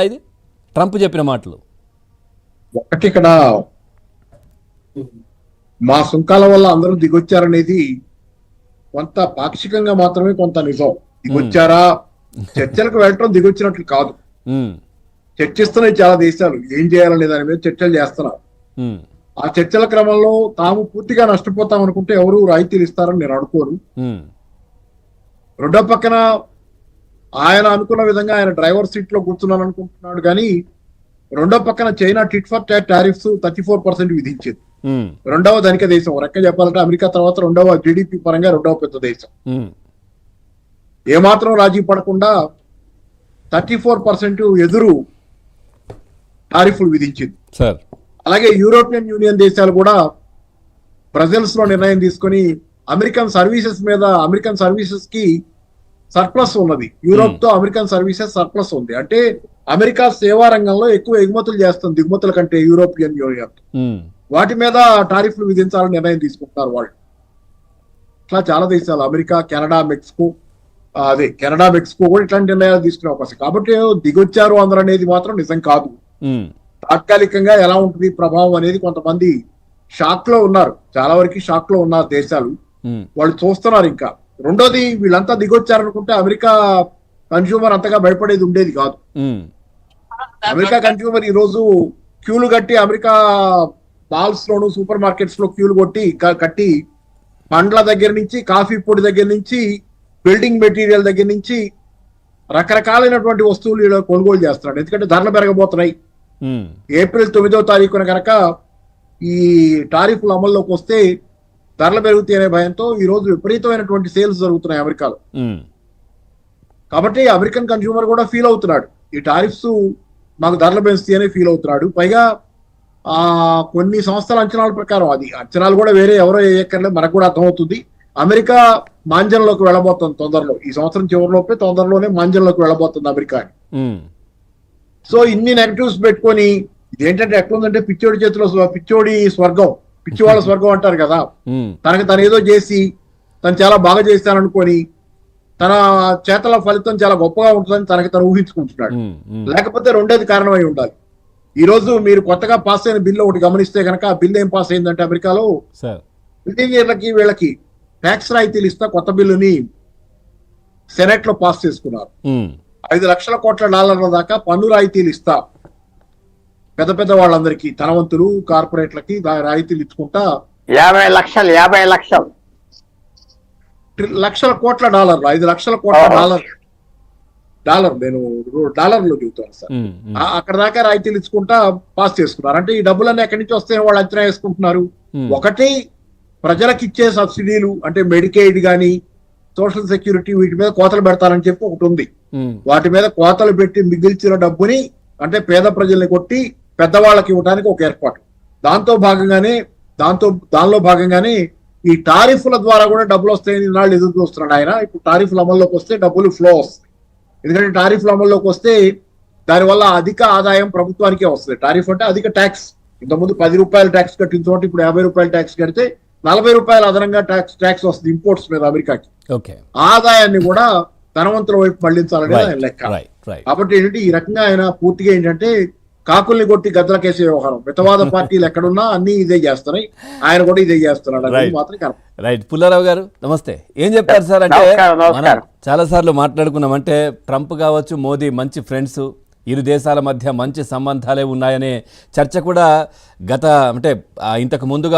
ఇది ట్రంప్ చెప్పిన మాటలు. ఒకటి ఇక్కడ మా సుంకాల వల్ల అందరూ దిగొచ్చారనేది కొంత పాక్షికంగా మాత్రమే, కొంత నిజం. దిగొచ్చారా, చర్చలకు వెళ్ళటం దిగొచ్చినట్లు కాదు. చర్చిస్తున్నాయి చాలా దేశాలు ఏం చేయాలనే దాని మీద చర్చలు చేస్తున్నారు. ఆ చర్చల క్రమంలో తాము పూర్తిగా నష్టపోతాం అనుకుంటే ఎవరు రాయితీలు ఇస్తారని నేను అనుకోను. రెండో పక్కన ఆయన అనుకున్న విధంగా ఆయన డ్రైవర్ సీట్ లో కూర్చున్నాను అనుకుంటున్నాడు, కానీ రెండో పక్కన China tit for tat tariffs 34% విధించింది. రెండవ ధనిక దేశం, రెక్క చెప్పాలంటే అమెరికా తర్వాత రెండవ జీడిపి పరంగా రెండవ పెద్ద దేశం. ఏమాత్రం రాజీ పడకుండా 34% ఎదురు టారిఫ్లు విధించింది. అలాగే యూరోపియన్ యూనియన్ దేశాలు కూడా బ్రజిల్స్ లో నిర్ణయం తీసుకొని అమెరికన్ సర్వీసెస్ కి సర్ప్లస్ ఉన్నది. యూరోప్ తో అమెరికన్ సర్వీసెస్ సర్ప్లస్ ఉంది. అంటే అమెరికా సేవా రంగంలో ఎక్కువ ఎగుమతులు చేస్తుంది దిగుమతుల కంటే యూరోపియన్ యూనియన్. వాటి మీద టారిఫ్లు విధించాలని నిర్ణయం తీసుకుంటున్నారు వాళ్ళు. ఇట్లా చాలా దేశాలు, అమెరికా, కెనడా, మెక్సికో కూడా ఇట్లాంటి నిర్ణయాలు తీసుకునే అవకాశం. కాబట్టి దిగొచ్చారు అందరూ అనేది మాత్రం నిజం కాదు. తాత్కాలికంగా ఎలా ఉంటుంది ప్రభావం అనేది కొంతమంది షాక్ లో ఉన్నారు, చాలా వరకు షాక్ లో ఉన్నారు దేశాలు, వాళ్ళు చూస్తున్నారు. ఇంకా రెండోది, వీళ్ళంతా దిగొచ్చారనుకుంటే అమెరికా కన్స్యూమర్ అంతగా భయపడేది ఉండేది కాదు. అమెరికా కన్స్యూమర్ ఈ రోజు క్యూలు కట్టి అమెరికా మాల్స్ లోను సూపర్ మార్కెట్స్ లో క్యూలు కట్టి పండ్ల దగ్గర నుంచి, కాఫీ పొడి దగ్గర నుంచి, బిల్డింగ్ మెటీరియల్ దగ్గర నుంచి రకరకాలైనటువంటి వస్తువులు కొనుగోలు చేస్తున్నాడు. ఎందుకంటే ధరలు పెరగబోతున్నాయి. ఏప్రిల్ 9వ తారీఖున కనుక ఈ టారిఫ్లు అమల్లోకి వస్తే ధరలు పెరుగుతాయి అనే భయంతో ఈ రోజు విపరీతమైనటువంటి సేల్స్ జరుగుతున్నాయి అమెరికాలో. కాబట్టి అమెరికన్ కన్స్యూమర్ కూడా ఫీల్ అవుతున్నాడు, ఈ టారిఫ్స్ మాకు ధరలు పెంచుతాయి అని ఫీల్ అవుతున్నాడు. పైగా కొన్ని సంస్థల అంచనాల ప్రకారం, అది అంచనాలు కూడా వేరే ఎవరో ఎక్కర్లేదు, మనకు కూడా అర్థమవుతుంది, అమెరికా మాంజంలోకి వెళ్ళబోతుంది తొందరలో. ఈ సంవత్సరం చివరిలోపే తొందరలోనే మాంజంలోకి వెళ్ళబోతుంది అమెరికా. సో ఇన్ని నెగటివ్స్ పెట్టుకొని ఇదేంటంటే ఎట్లుందంటే పిచ్చోడి చేతిలో పిచ్చోడి స్వర్గం, పిచ్చివాళ్ళ స్వర్గం అంటారు కదా. తను ఏదో చేసి తను చాలా బాగా చేస్తాననుకొని తన చేతల ఫలితం చాలా గొప్పగా ఉంటుందని తను ఊహించుకుంటున్నాడు. లేకపోతే రెండేది కారణమై ఉండాలి. ఈ రోజు మీరు కొత్తగా పాస్ అయిన బిల్లు ఒకటి గమనిస్తే కనుక ఆ బిల్లు ఏం పాస్ అయిందంటే అమెరికాలో ఇంజనీర్లకి వీళ్ళకి ట్యాక్స్ రాయితీలు ఇస్తా కొత్త బిల్లుని సెనెట్ లో పాస్ చేసుకున్నారు. 5 లక్షల కోట్ల డాలర్ల దాకా పన్ను రాయితీలు ఇస్తా పెద్ద పెద్ద వాళ్ళందరికీ, ధనవంతులు, కార్పొరేట్లకి రాయితీలు ఇచ్చుకుంటా 50 లక్షల కోట్ల డాలర్లు, 5 లక్షల కోట్ల డాలర్ నేను డాలర్లో చెబుతాను సార్, అక్కడ దాకా రాయితీలు ఇచ్చుకుంటా పాస్ చేసుకున్నారు. అంటే ఈ డబ్బులన్నీ ఎక్కడి నుంచి వస్తాయని వాళ్ళు అంచనా వేసుకుంటున్నారు. ఒకటి, ప్రజలకు ఇచ్చే సబ్సిడీలు అంటే మెడికేడ్ గానీ సోషల్ సెక్యూరిటీ, వీటి మీద కోతలు పెడతారని చెప్పి ఒకటి ఉంది. వాటి మీద కోతలు పెట్టి మిగిల్చిన డబ్బుని అంటే పేద ప్రజల్ని కొట్టి పెద్దవాళ్ళకి ఇవ్వడానికి ఒక ఏర్పాటు. దానిలో భాగంగానే ఈ టారిఫ్ల ద్వారా కూడా డబ్బులు వస్తాయని నాళ్ళు ఎదురు చూస్తున్నాడు ఆయన. ఇప్పుడు టారిఫ్ల అమల్లోకి వస్తే డబ్బులు ఫ్లో వస్తాయి. ఎందుకంటే టారిఫ్ల అమల్లోకి వస్తే దానివల్ల అధిక ఆదాయం ప్రభుత్వానికే వస్తుంది. టారిఫ్ అంటే అధిక ట్యాక్స్. ఇంతకుముందు 10 రూపాయల ట్యాక్స్ కట్టిన చోట ఇప్పుడు 50 రూపాయల ట్యాక్స్ కడితే 40 రూపాయలు అదనంగా ట్యాక్స్ వస్తుంది ఇంపోర్ట్స్ మీద అమెరికాకి. ఆదాయాన్ని కూడా ధనవంతుల వైపు మళ్లించాలనే ఆయన లెక్క. కాబట్టి ఏంటంటే ఈ రకంగా ఆయన పూర్తిగా ఏంటంటే కాకుల్ని కొట్టి గద్దలకేసే వ్యవహారం. మితవాద పార్టీలు ఎక్కడున్నా అన్ని ఇదే చేస్తున్నాయి, ఆయన కూడా ఇదే చేస్తున్నాడు అనేది మాత్రం కరెక్ట్. రైట్. పుల్లారావు గారు నమస్తే. ఏం చెప్తారు సార్? అంటే మనం చాలా సార్లు మాట్లాడుకున్నాం, అంటే ట్రంప్ కావచ్చు, మోదీ మంచి ఫ్రెండ్స్, ఇరు దేశాల మధ్య మంచి సంబంధాలే ఉన్నాయనే చర్చ కూడా ఇంతకు ముందుగా